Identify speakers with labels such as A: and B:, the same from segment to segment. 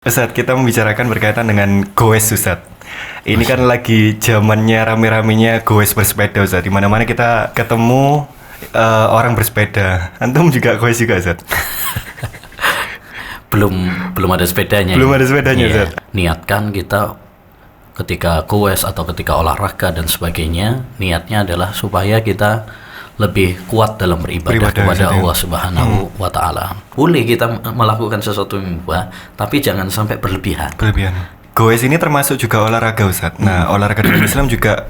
A: Ustadz, kita membicarakan berkaitan dengan goes, Ustadz. Ini kan lagi zamannya rame-ramenya goes bersepeda, Ustadz. Di mana-mana kita ketemu orang bersepeda. Antum juga goes juga, Ustadz?
B: belum ada sepedanya.
A: Belum ada sepedanya,
B: Iya.
A: Ustadz.
B: Niatkan kita ketika goes atau ketika olahraga dan sebagainya, niatnya adalah supaya kita lebih kuat dalam beribadah kepada
A: Ustadz, ya.
B: Allah Subhanahu wa Ta'ala. Boleh kita melakukan sesuatu yang mubah, tapi jangan sampai berlebihan.
A: Goes ini termasuk juga olahraga, Ustadz. Nah, olahraga dalam Islam juga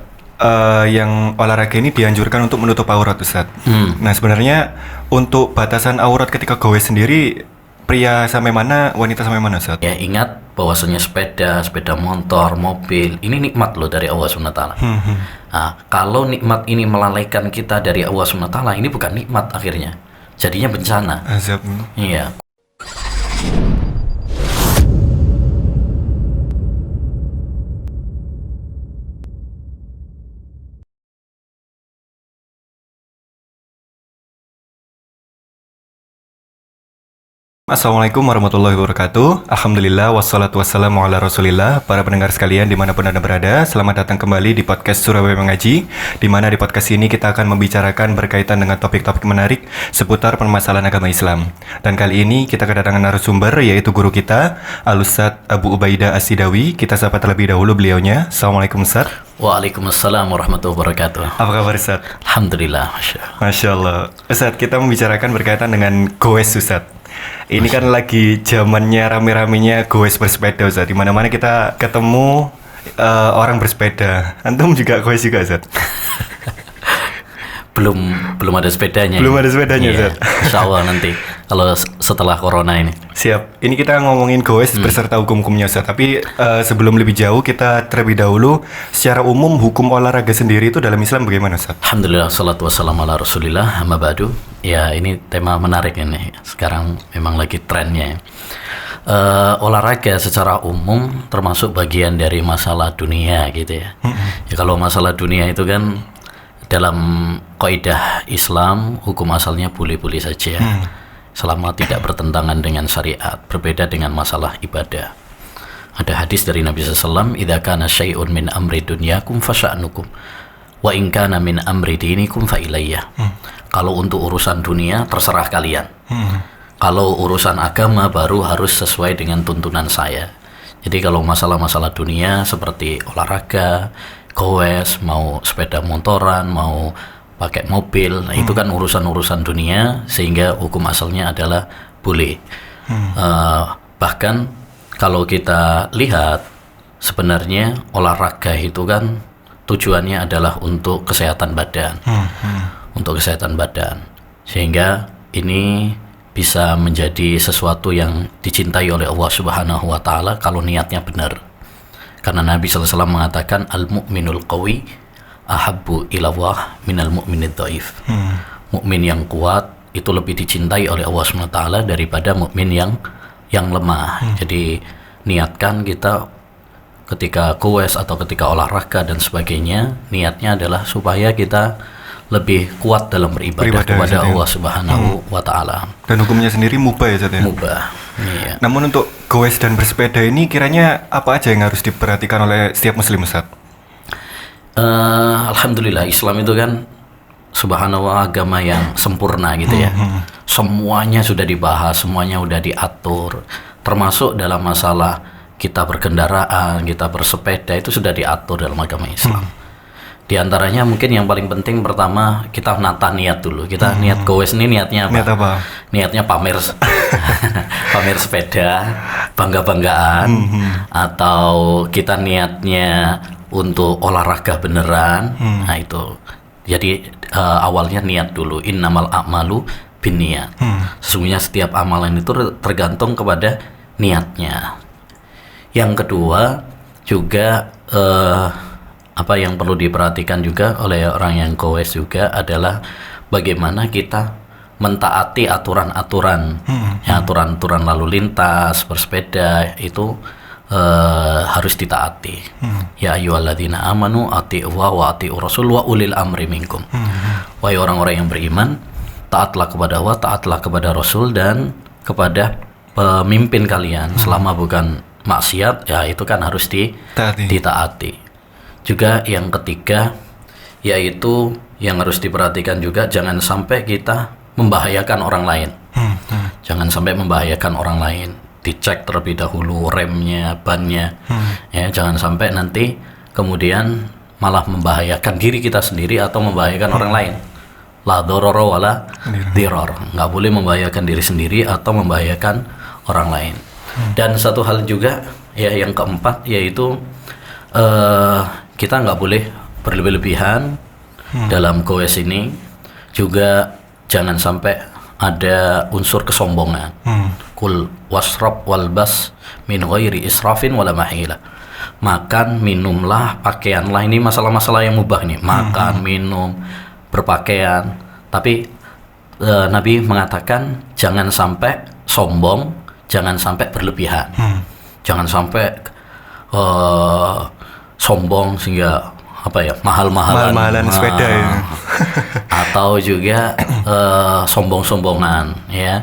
A: yang olahraga ini dianjurkan untuk menutup aurat, Ustadz. Nah, sebenarnya untuk batasan aurat ketika goes sendiri, pria sampai mana, wanita sampai mana, Ustadz?
B: Ya, ingat bahwasanya sepeda motor, mobil, ini nikmat loh dari Allah SWT. Nah, kalau nikmat ini melalaikan kita dari Allah SWT, ini bukan nikmat akhirnya. Jadinya bencana.
A: Azab.
B: Iya.
A: Assalamualaikum warahmatullahi wabarakatuh. Alhamdulillah wassalatu wassalamu ala rasulillah. Para pendengar sekalian dimanapun Anda berada, selamat datang kembali di podcast Surabaya Mengaji, di mana di podcast ini kita akan membicarakan berkaitan dengan topik-topik menarik seputar permasalahan agama Islam. Dan kali ini kita kedatangan narasumber, yaitu guru kita, Al-Ustadz Abu Ubaidah As-Sidawi. Kita sapa terlebih dahulu beliaunya. Assalamualaikum, Ustadz.
B: Waalaikumsalam warahmatullahi wabarakatuh.
A: Apa kabar, Ustadz?
B: Alhamdulillah,
A: Masya Allah. Ustadz, kita membicarakan berkaitan dengan goes, Ustadz. Ini kan lagi zamannya rame-ramenya goes bersepeda, Ustadz. Di mana-mana kita ketemu orang bersepeda. Antum juga goes juga, Ustadz?
B: belum ada sepedanya.
A: Belum ada sepedanya,
B: Iya.
A: Ustadz.
B: Insyaallah nanti kalau setelah corona ini.
A: Siap. Ini kita ngomongin goes beserta hukum-hukumnya, Ustadz. Tapi sebelum lebih jauh, kita terlebih dahulu secara umum hukum olahraga sendiri itu dalam Islam bagaimana, Ustadz?
B: Alhamdulillah, salatu wassalamu ala rasulillah, amma ba'du. Ya, ini tema menarik ini. Sekarang memang lagi trennya. Olahraga secara umum termasuk bagian dari masalah dunia gitu ya. Ya, kalau masalah dunia itu kan dalam kaidah Islam, hukum asalnya boleh-boleh saja. Selama tidak bertentangan dengan syariat, berbeda dengan masalah ibadah. Ada hadis dari Nabi SAW, "Idza kana syai'un min amri dunyakum fasya'nukum, wa in kana min amri dinikum fa ilayya." Kalau untuk urusan dunia terserah kalian. Kalau urusan agama baru harus sesuai dengan tuntunan saya. Jadi kalau masalah-masalah dunia seperti olahraga, goes, mau sepeda motoran, mau pakai mobil, nah itu kan urusan-urusan dunia, sehingga hukum asalnya adalah boleh. Bahkan kalau kita lihat sebenarnya olahraga itu kan tujuannya adalah untuk kesehatan badan, untuk kesehatan badan, sehingga ini bisa menjadi sesuatu yang dicintai oleh Allah Subhanahu wa Ta'ala kalau niatnya benar. Karena Nabi SAW mengatakan al-mu'minul qawi ahabbu ilallah minal mu'minid dhaif. Mukmin yang kuat itu lebih dicintai oleh Allah SWT daripada mukmin yang lemah. Jadi niatkan kita ketika goes atau ketika olahraga dan sebagainya, niatnya adalah supaya kita lebih kuat dalam beribadah kepada Allah Subhanahu wa Ta'ala.
A: Dan hukumnya sendiri mubah, ya, Ustadz, ya?
B: Mubah. Iya.
A: Namun untuk goes dan bersepeda ini kiranya apa aja yang harus diperhatikan oleh setiap muslim, Ustadz?
B: Alhamdulillah, Islam itu kan subhanallah agama yang sempurna gitu ya. Semuanya sudah dibahas, semuanya sudah diatur. Termasuk dalam masalah kita berkendaraan, kita bersepeda, itu sudah diatur dalam agama Islam. Di antaranya mungkin yang paling penting pertama kita nata niat dulu. Kita niat goes ini niatnya apa?
A: Niat apa?
B: Niatnya pamer pamer sepeda, bangga-banggaan, atau kita niatnya untuk olahraga beneran. Nah itu. Jadi awalnya niat dulu. Innamal a'malu binniyat. Sesungguhnya setiap amalan itu tergantung kepada niatnya. Yang kedua juga apa yang perlu diperhatikan juga oleh orang yang goes juga adalah bagaimana kita mentaati aturan-aturan, ya, aturan-aturan lalu lintas, bersepeda itu harus ditaati. Ya ayyuhalladzina amanu atii'ullaha wa atii'ur rasul wa ulil amri minkum. Wahai orang-orang yang beriman, taatlah kepada Allah, taatlah kepada Rasul dan kepada pemimpin kalian selama bukan maksiat, ya itu kan harus ditaati. Juga yang ketiga, yaitu yang harus diperhatikan juga, jangan sampai kita membahayakan orang lain. Jangan sampai membahayakan orang lain. Dicek terlebih dahulu remnya, bannya. Ya, jangan sampai nanti kemudian malah membahayakan diri kita sendiri atau membahayakan orang lain. La dororo wala diror. Nggak boleh membahayakan diri sendiri atau membahayakan orang lain. Dan satu hal juga, ya yang keempat, yaitu kita nggak boleh berlebih-lebihan dalam goes ini. Juga jangan sampai ada unsur kesombongan. Kul wasrab walbas min ghairi israfin wala mahila. Makan, minumlah, pakaianlah, ini masalah-masalah yang mubah nih. Makan, minum, berpakaian. Tapi Nabi mengatakan jangan sampai sombong, jangan sampai berlebihan. Jangan sampai sombong sehingga mahal-mahalan
A: sepeda ya.
B: Atau juga sombong-sombongan ya,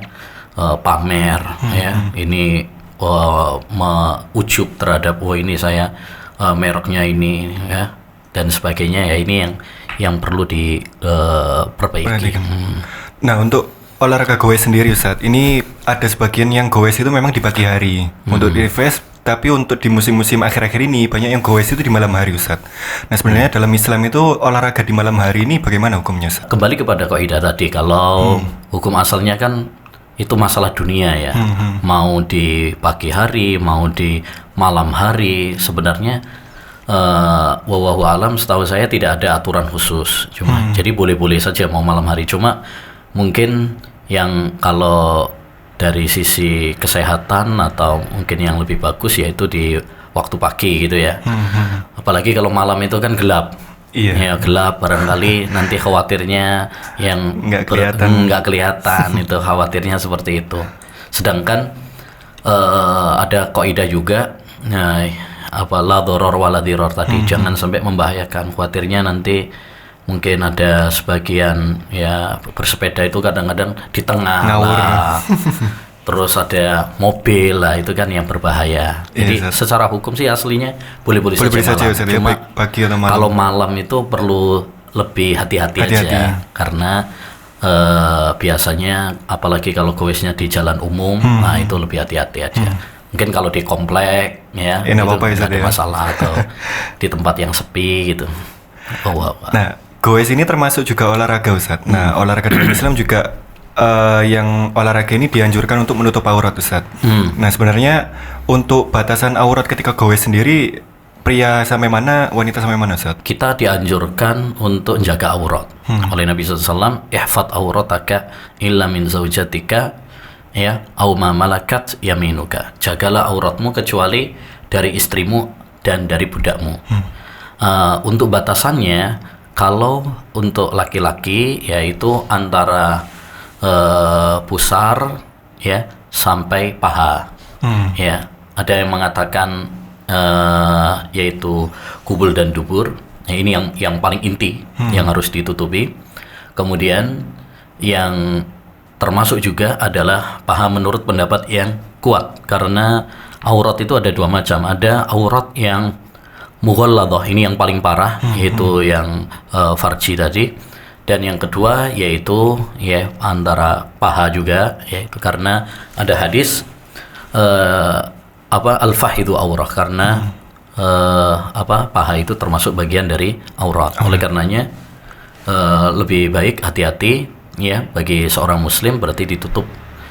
B: pamer ya, ini ujub terhadap ini saya mereknya ini ya, dan sebagainya ya. Ini yang perlu diperbaiki.
A: Nah, untuk olahraga goes sendiri Ustadz, ini ada sebagian yang goes itu memang di pagi hari untuk di refresh, tapi untuk di musim-musim akhir-akhir ini banyak yang goes itu di malam hari Ustadz. Nah, sebenarnya dalam Islam itu olahraga di malam hari ini bagaimana hukumnya Ustadz?
B: Kembali kepada kaidah tadi, kalau hukum asalnya kan itu masalah dunia ya. Mau di pagi hari, mau di malam hari, sebenarnya wallahu alam, setahu saya tidak ada aturan khusus. Cuma jadi boleh-boleh saja mau malam hari. Cuma mungkin yang kalau dari sisi kesehatan atau mungkin yang lebih bagus yaitu di waktu pagi gitu ya. Apalagi kalau malam itu kan gelap.
A: Iya.
B: Ya, gelap, barangkali nanti khawatirnya yang
A: nggak
B: kelihatan itu, khawatirnya seperti itu. Sedangkan ada kaidah juga, la doror wala diror tadi, jangan sampai membahayakan. Khawatirnya nanti mungkin ada sebagian ya bersepeda itu kadang-kadang di tengah lah, terus ada mobil lah, itu kan yang berbahaya. Jadi secara hukum sih aslinya boleh-boleh saja malam. Cuma
A: pagi atau malam.
B: Kalau malam itu perlu lebih hati-hati aja, karena biasanya apalagi kalau goesnya di jalan umum, nah itu lebih hati-hati aja. Mungkin kalau di komplek ya itu tidak ada masalah, atau di tempat yang sepi gitu.
A: Nah, goes ini termasuk juga olahraga Ustadz. Nah, olahraga dalam Islam juga yang olahraga ini dianjurkan untuk menutup aurat Ustadz. Nah, sebenarnya untuk batasan aurat ketika goes sendiri, pria sampai mana, wanita sampai mana Ustadz?
B: Kita dianjurkan untuk menjaga aurat oleh Nabi SAW. Ihfad aurataka illa min zaujatika ya au ma malakat yaminuka. Jagalah auratmu kecuali dari istrimu dan dari budakmu. Untuk batasannya, kalau untuk laki-laki yaitu antara pusar ya sampai paha. Ya, ada yang mengatakan yaitu kubul dan dubur. Nah, ini yang paling inti yang harus ditutupi. Kemudian yang termasuk juga adalah paha menurut pendapat yang kuat, karena aurat itu ada dua macam. Ada aurat yang mughalladah, ini yang paling parah, yaitu yang farji tadi. Dan yang kedua yaitu ya antara paha juga, yaitu karena ada hadis al-fahidu aurah, karena paha itu termasuk bagian dari aurat. Oleh karenanya lebih baik hati-hati ya bagi seorang muslim, berarti ditutup.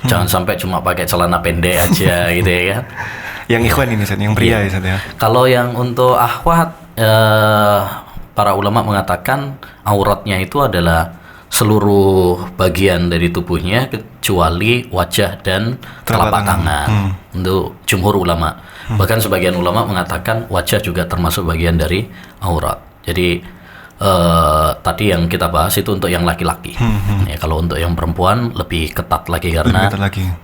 B: Jangan sampai cuma pakai celana pendek aja gitu ya kan.
A: Yang ikhwan ini yang pria ya.
B: Kalau yang untuk akhwat, para ulama mengatakan auratnya itu adalah seluruh bagian dari tubuhnya kecuali wajah dan telapak tangan. Untuk jumhur ulama. Bahkan sebagian ulama mengatakan wajah juga termasuk bagian dari aurat. Jadi tadi yang kita bahas itu untuk yang laki-laki. Ya, kalau untuk yang perempuan lebih ketat lagi, karena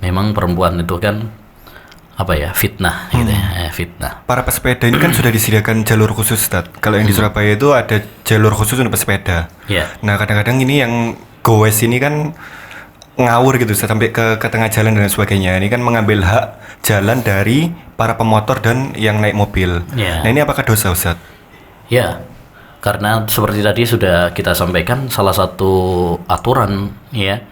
B: memang perempuan itu kan fitnah gitu ya, fitnah.
A: Para pesepeda ini kan sudah disediakan jalur khusus Ustadz. Kalau yang di Surabaya itu ada jalur khusus untuk pesepeda.
B: Yeah.
A: Nah, kadang-kadang ini yang goes ini kan ngawur gitu Ustaz, sampai ke tengah jalan dan sebagainya. Ini kan mengambil hak jalan dari para pemotor dan yang naik mobil.
B: Ya.
A: Nah, ini apakah dosa Ustaz?
B: Ya, karena seperti tadi sudah kita sampaikan, salah satu aturan ya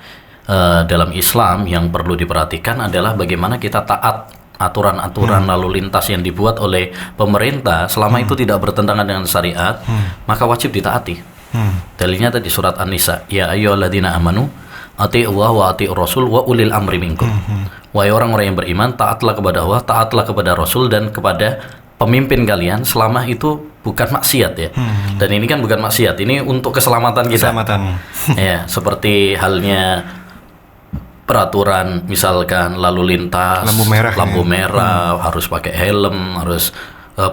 B: dalam Islam yang perlu diperhatikan adalah bagaimana kita taat aturan-aturan lalu lintas yang dibuat oleh pemerintah selama itu tidak bertentangan dengan syariat, maka wajib ditaati. Dalilnya tadi surat An-Nisa, ya ayyuhalladzina amanu atii'ullaha wa atii'ur rasul wa ulil amri minkum. Wahai orang-orang yang beriman, taatlah kepada Allah, taatlah kepada Rasul dan kepada pemimpin kalian selama itu bukan maksiat ya. Dan ini kan bukan maksiat, ini untuk keselamatan kita.
A: Keselamatan.
B: Ya, seperti halnya peraturan misalkan lalu lintas,
A: lampu merah,
B: harus pakai helm, harus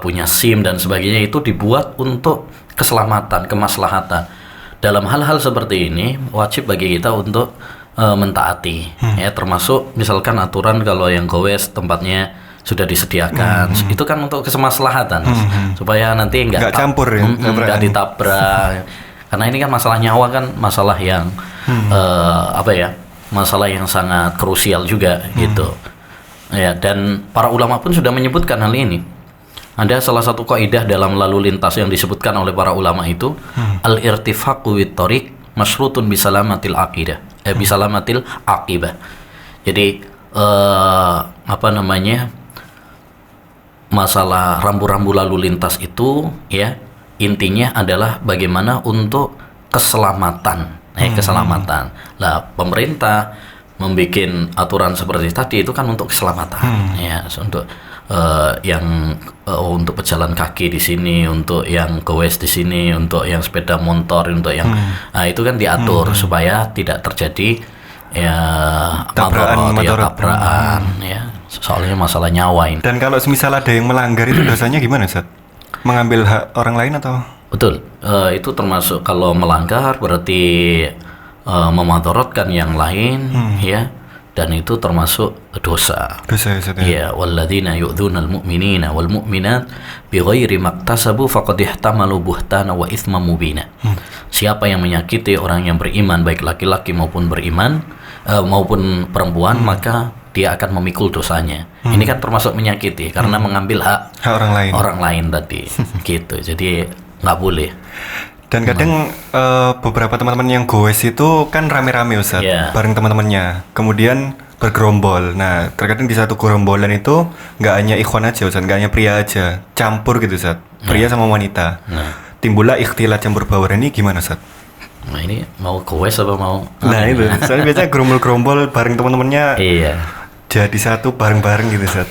B: punya SIM dan sebagainya, itu dibuat untuk keselamatan, kemaslahatan. Dalam hal-hal seperti ini wajib bagi kita untuk mentaati ya, termasuk misalkan aturan kalau yang gowes tempatnya sudah disediakan, itu kan untuk kesemaslahatan supaya nanti nggak
A: campur ya,
B: nggak ditabrak. Karena ini kan masalah nyawa, kan masalah yang masalah yang sangat krusial juga gitu ya. Dan para ulama pun sudah menyebutkan hal ini. Ada salah satu kaidah dalam lalu lintas yang disebutkan oleh para ulama itu, al-irtifaqu wit thariq masyrutun bisalamatil aqidah, bisalamatil aqibah. Jadi masalah rambu-rambu lalu lintas itu ya, intinya adalah bagaimana untuk keselamatan. Keselamatan. Lah, pemerintah membuat aturan seperti tadi itu kan untuk keselamatan ya, untuk untuk pejalan kaki di sini, untuk yang gowes di sini, untuk yang sepeda motor, untuk yang itu kan diatur supaya tidak terjadi ya tabrakan ya, soalnya masalah nyawa ini.
A: Dan kalau semisal ada yang melanggar itu dosanya gimana Ustaz? Mengambil hak orang lain atau?
B: Betul, itu termasuk kalau melanggar berarti memadharatkan yang lain ya, dan itu termasuk dosa.
A: Dosa ya.
B: Ya, walladzina yu'dzunal mu'minina wal mu'minat bighairi maktasabu faqad ihtamalu buhtana wa itsman mubina. Siapa yang menyakiti orang yang beriman, baik laki-laki maupun maupun perempuan, maka dia akan memikul dosanya. Ini kan termasuk menyakiti karena mengambil hak orang lain tadi. Gitu. Jadi nggak boleh.
A: Dan kadang beberapa teman-teman yang goes itu kan rame-rame Ustaz, bareng teman-temannya. Kemudian bergerombol. Nah, terkadang di satu gerombolan itu nggak hanya ikhwan aja Ustaz, nggak hanya pria aja, campur gitu Ustaz. Pria sama wanita. Timbullah ikhtilat campur baur, ini gimana Ustaz?
B: Nah, ini mau goes apa mau?
A: Nah, itu. Soalnya biasanya gerombol-gerombol bareng teman-temannya.
B: Iya.
A: Jadi satu bareng-bareng gitu Ustaz.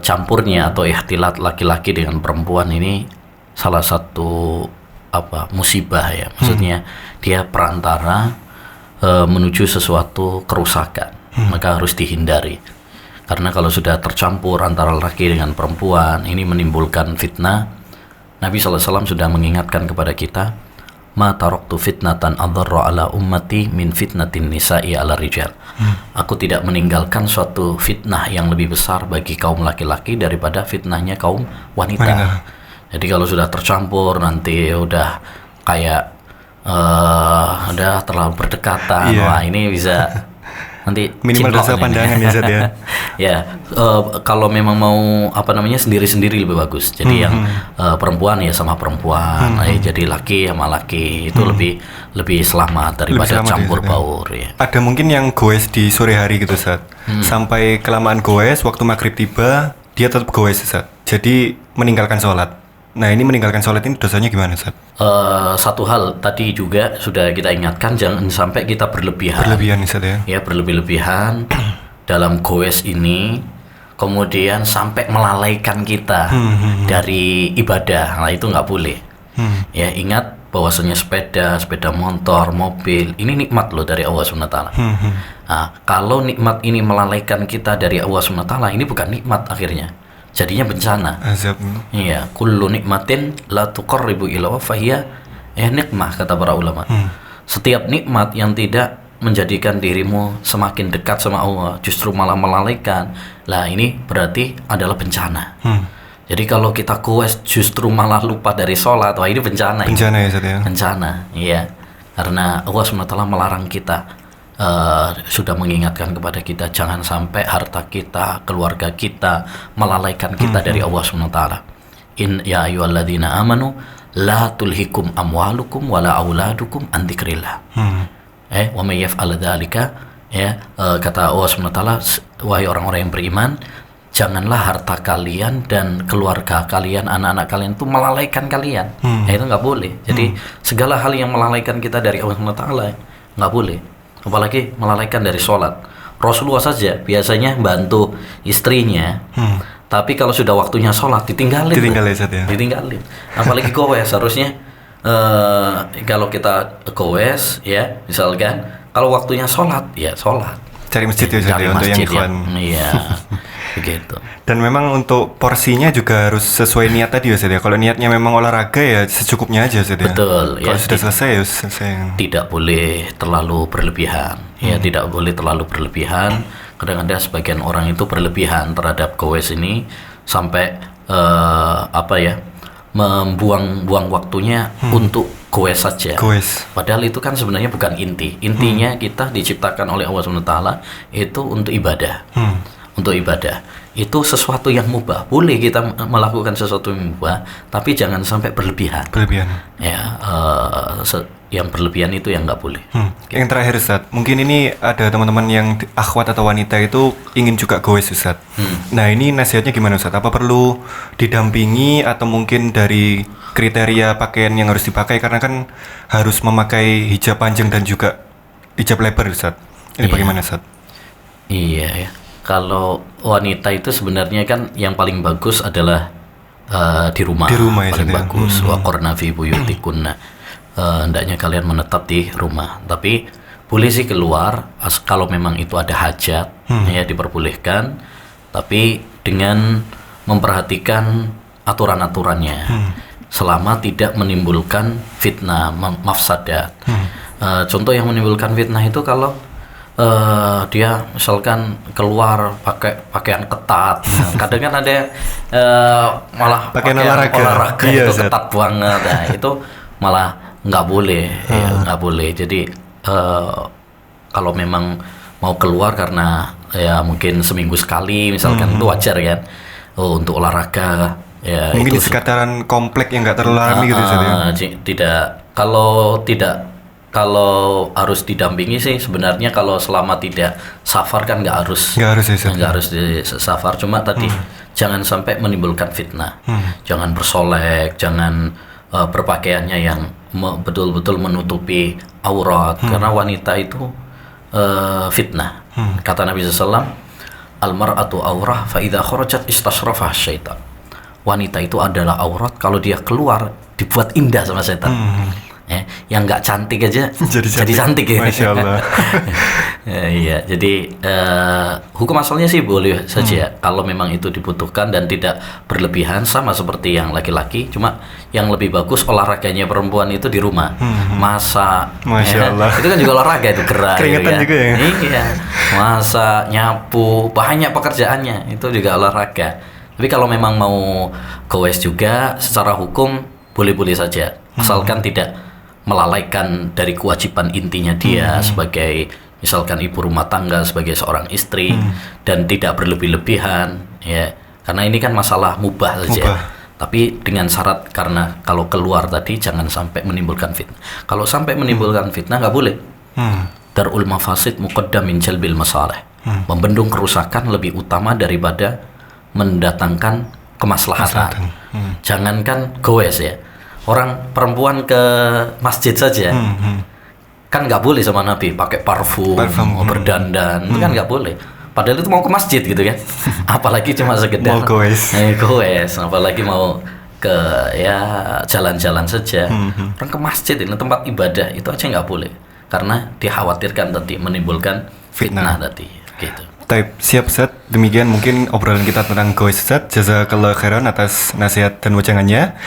B: Campurnya atau ikhtilat laki-laki dengan perempuan ini salah satu musibah ya, maksudnya dia perantara menuju sesuatu kerusakan, maka harus dihindari. Karena kalau sudah tercampur antara laki dengan perempuan, ini menimbulkan fitnah. Nabi SAW sudah mengingatkan kepada kita, ma taraktu fitnatan adarra ala ummati min fitnatin nisa'i ala rijal. Aku tidak meninggalkan suatu fitnah yang lebih besar bagi kaum laki-laki daripada fitnahnya kaum wanita. Jadi kalau sudah tercampur nanti udah kayak udah terlalu berdekatan, wah ini bisa nanti
A: minimal rasa pandangan ya Zat ya.
B: Ya, kalau memang mau sendiri-sendiri lebih bagus. Jadi yang perempuan ya sama perempuan, jadi laki sama laki itu lebih selamat daripada campur baur ya.
A: Ada mungkin yang goes di sore hari gitu Zat. Sampai kelamaan goes, waktu maghrib tiba dia tetap goes Zat. Jadi meninggalkan sholat. Nah, ini meninggalkan sholat ini dosanya gimana, Ustaz?
B: Satu hal tadi juga sudah kita ingatkan, jangan sampai kita berlebihan.
A: Berlebihan, Ustaz ya? Ya,
B: berlebihan dalam goes ini, kemudian sampai melalaikan kita dari ibadah. Nah, itu nggak boleh. Ya, ingat bahwasanya sepeda motor, mobil, ini nikmat loh dari Allah SWT. Nah, kalau nikmat ini melalaikan kita dari Allah SWT, ini bukan nikmat akhirnya. Jadinya bencana.
A: Azab.
B: Iya, kullu nikmatin la tuqarribu ila wa fahiya nikmah, kata para ulama. Setiap nikmat yang tidak menjadikan dirimu semakin dekat sama Allah, justru malah melalaikan. Lah, ini berarti adalah bencana. Jadi kalau kita goes justru malah lupa dari sholat, wah ini bencana.
A: Bencana ya, Ustaz ya?
B: Bencana, iya. Karena Allah SWT melarang kita sudah mengingatkan kepada kita jangan sampai harta kita, keluarga kita melalaikan kita dari Allah SWT. Ya ayyuhalladzina amanu la tulhikum amwalukum wala auladukum an dzikrillah. Wa may yaf'al dzalika, kata Allah SWT, wahai orang-orang yang beriman, janganlah harta kalian dan keluarga kalian, anak-anak kalian itu melalaikan kalian. Itu nggak boleh. Jadi segala hal yang melalaikan kita dari Allah SWT nggak boleh. Apalagi melalaikan dari sholat. Rasulullah saja biasanya bantu istrinya, tapi kalau sudah waktunya sholat ditinggalin. Ditinggalin. Apalagi gowes, harusnya kalau kita gowes ya, misalkan kalau waktunya sholat ya sholat.
A: Cari masjid ya Ustaz ya, untuk yang ikhwan.
B: Iya. Begitu.
A: Dan memang untuk porsinya juga harus sesuai niat tadi Ustaz ya. Kalau niatnya memang olahraga ya secukupnya aja Ustaz ya.
B: Betul.
A: Kalau sudah selesai ya selesai.
B: Tidak boleh terlalu berlebihan. Ya, tidak boleh terlalu berlebihan. Kadang-kadang sebagian orang itu berlebihan terhadap gowes ini sampai membuang-buang waktunya untuk goes saja. Padahal itu kan sebenarnya bukan inti. Intinya kita diciptakan oleh Allah SWT itu untuk ibadah. Untuk ibadah. Itu sesuatu yang mubah. Boleh kita melakukan sesuatu yang mubah, tapi jangan sampai berlebihan. Ya, yang berlebihan itu yang nggak boleh.
A: Yang terakhir Ustaz, mungkin ini ada teman-teman yang akhwat atau wanita itu ingin juga goes Ustaz. Nah ini nasihatnya gimana Ustaz? Apa perlu didampingi atau mungkin dari kriteria pakaian yang harus dipakai, karena kan harus memakai hijab panjang dan juga hijab lebar Ustaz. Ini bagaimana Ustaz?
B: Iya ya. Kalau wanita itu sebenarnya kan yang paling bagus adalah di rumah ya, paling bagus. Wa qarna fi buyutikunna. Hendaknya kalian menetap di rumah. Tapi boleh sih keluar kalau memang itu ada hajat, ya diperbolehkan. Tapi dengan memperhatikan aturan-aturannya, selama tidak menimbulkan fitnah, mafsadat. Contoh yang menimbulkan fitnah itu kalau dia misalkan keluar pakai pakaian ketat. Kadang kan ada malah pakaian olahraga itu ketat banget. Nah, itu malah nggak boleh, nggak boleh. Jadi kalau memang mau keluar karena ya mungkin seminggu sekali misalkan itu wajar kan, untuk olahraga ya.
A: Mungkin
B: itu
A: sekataran komplek yang nggak terlalu rame gitu
B: Tidak, kalau harus didampingi sih sebenarnya, kalau selama tidak safar kan nggak harus di safar. Cuma tadi jangan sampai menimbulkan fitnah, jangan bersolek, jangan berpakaiannya yang betul-betul menutupi aurat, karena wanita itu fitnah. Kata Nabi SAW, al-mar'atu aurah fa idza kharajat istashrafah syaitan. Wanita itu adalah aurat, kalau dia keluar dibuat indah sama setan. Yang nggak cantik aja jadi cantik ya.
A: Masya Allah.
B: Iya, jadi hukum asalnya sih boleh saja kalau memang itu dibutuhkan dan tidak berlebihan, sama seperti yang laki-laki. Cuma yang lebih bagus olahraganya perempuan itu di rumah, masak.
A: Masya Allah.
B: Itu kan juga olahraga, itu gerak.
A: Keringetan
B: ya.
A: juga ya.
B: Iya, masak, nyapu, banyak pekerjaannya, itu juga olahraga. Tapi kalau memang mau goes juga secara hukum boleh-boleh saja, asalkan tidak melalaikan dari kewajiban intinya dia sebagai misalkan ibu rumah tangga, sebagai seorang istri, dan tidak berlebih-lebihan ya, karena ini kan masalah mubah saja. Tapi dengan syarat, karena kalau keluar tadi jangan sampai menimbulkan fitnah. Kalau sampai menimbulkan fitnah nggak boleh. Darul mafasid muqaddam min jalbil masalih. Membendung kerusakan lebih utama daripada mendatangkan kemaslahatan. Jangankan goes ya, orang perempuan ke masjid saja kan nggak boleh sama Nabi pakai parfum berdandan, itu kan nggak boleh. Padahal itu mau ke masjid gitu kan. Apalagi cuma sekedar
A: mau goes,
B: apalagi mau ke ya jalan-jalan saja. Orang ke masjid, ini tempat ibadah, itu aja nggak boleh, karena dikhawatirkan tadi menimbulkan fitnah tadi gitu.
A: Siap Ustaz, demikian mungkin obrolan kita tentang goes Ustaz. Jazakallahu khairan atas nasihat dan wajangannya.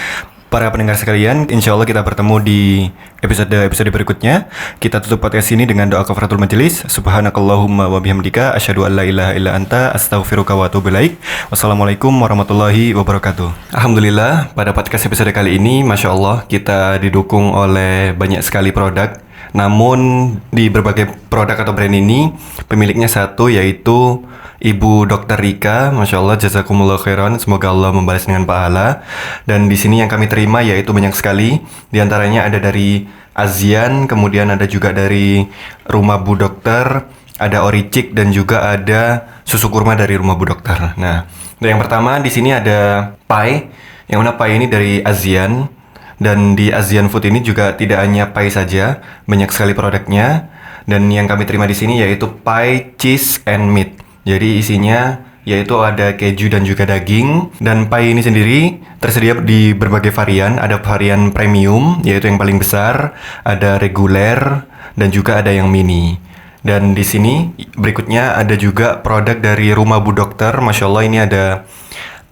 A: Para pendengar sekalian, insya Allah kita bertemu di episode berikutnya. Kita tutup podcast ini dengan doa kafaratul majelis. Subhanakallahumma wa bihamdika asyhadu an la ilaha illa anta astaghfiruka wa atubu ilaik. Wassalamualaikum warahmatullahi wabarakatuh. Alhamdulillah, pada podcast episode kali ini, Masya Allah, kita didukung oleh banyak sekali produk Namun di berbagai produk atau brand ini pemiliknya satu, yaitu Ibu Dr. Rika. Masya Allah, jazakumullah khairan. Semoga Allah membalas dengan pahala. Dan di sini yang kami terima yaitu banyak sekali. Di antaranya ada dari Azian, kemudian ada juga dari Rumah Bu Dokter, ada Oricik, dan juga ada susu kurma dari Rumah Bu Dokter. Nah, yang pertama di sini ada pie, yang mana pie ini dari Azian. Dan di Azian Food ini juga tidak hanya pie saja, banyak sekali produknya. Dan yang kami terima di sini yaitu pie, cheese, and meat. Jadi isinya yaitu ada keju dan juga daging. Dan pie ini sendiri tersedia di berbagai varian. Ada varian premium, yaitu yang paling besar, ada reguler, dan juga ada yang mini. Dan di sini berikutnya ada juga produk dari Rumah Bu Dokter. Masya Allah, ini ada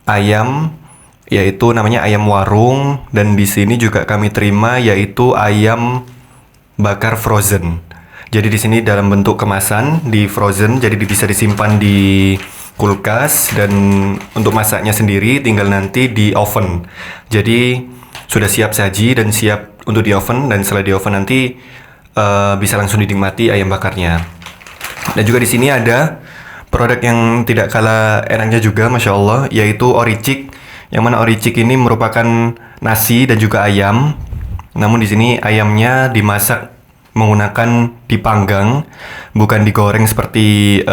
A: ayam, yaitu namanya ayam warung. Dan di sini juga kami terima yaitu ayam bakar frozen. Jadi di sini dalam bentuk kemasan di frozen, jadi bisa disimpan di kulkas, dan untuk masaknya sendiri tinggal nanti di oven. Jadi sudah siap saji dan siap untuk di oven, dan setelah di oven nanti bisa langsung dinikmati ayam bakarnya. Dan juga di sini ada produk yang tidak kalah enaknya juga, masya Allah, yaitu Oricik. Yang mana Oricik ini merupakan nasi dan juga ayam. Namun di sini ayamnya dimasak menggunakan dipanggang, bukan digoreng seperti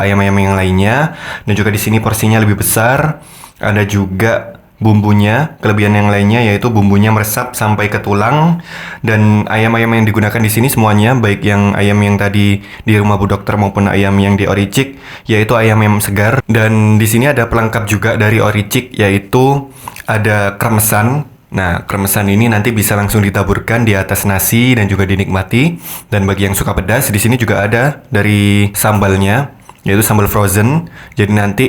A: ayam-ayam yang lainnya. Dan juga di sini porsinya lebih besar. Ada juga bumbunya, kelebihan yang lainnya yaitu bumbunya meresap sampai ke tulang. Dan ayam-ayam yang digunakan di sini semuanya, baik yang ayam yang tadi di Rumah Bu Dokter maupun ayam yang di Oricik, yaitu ayam-ayam segar. Dan di sini ada pelengkap juga dari Oricik, yaitu ada kremesan. Nah, kremesan ini nanti bisa langsung ditaburkan di atas nasi dan juga dinikmati. Dan bagi yang suka pedas, di sini juga ada dari sambalnya, yaitu sambal frozen. Jadi nanti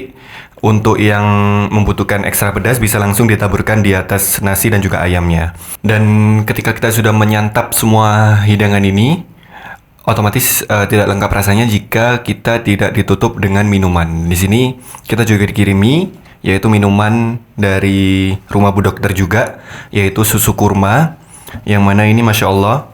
A: untuk yang membutuhkan ekstra pedas bisa langsung ditaburkan di atas nasi dan juga ayamnya. Dan ketika kita sudah menyantap semua hidangan ini, otomatis tidak lengkap rasanya jika kita tidak ditutup dengan minuman. Di sini kita juga dikirimi yaitu minuman dari Rumah Bu Dokter juga, yaitu susu kurma, yang mana ini masya Allah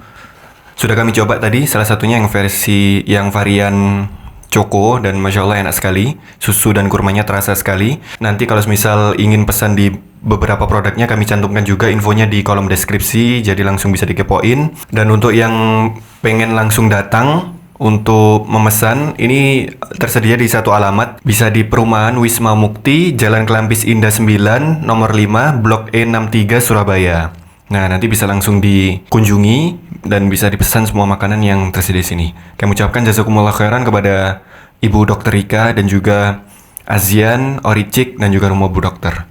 A: sudah kami coba tadi, salah satunya yang versi yang varian Choco, dan masya Allah enak sekali, susu dan kurmanya terasa sekali. Nanti kalau misal ingin pesan di beberapa produknya, kami cantumkan juga infonya di kolom deskripsi, jadi langsung bisa dikepoin. Dan untuk yang pengen langsung datang untuk memesan, ini tersedia di satu alamat, bisa di Perumahan Wisma Mukti, Jalan Kelampis Indah 9, nomor 5, Blok E63, Surabaya. Nah, nanti bisa langsung dikunjungi dan bisa dipesan semua makanan yang tersedia di sini. Kami ucapkan jazakumullah khairan kepada Ibu Dr. Rika dan juga Azian, Oricik, dan juga Rumah Bu Dokter.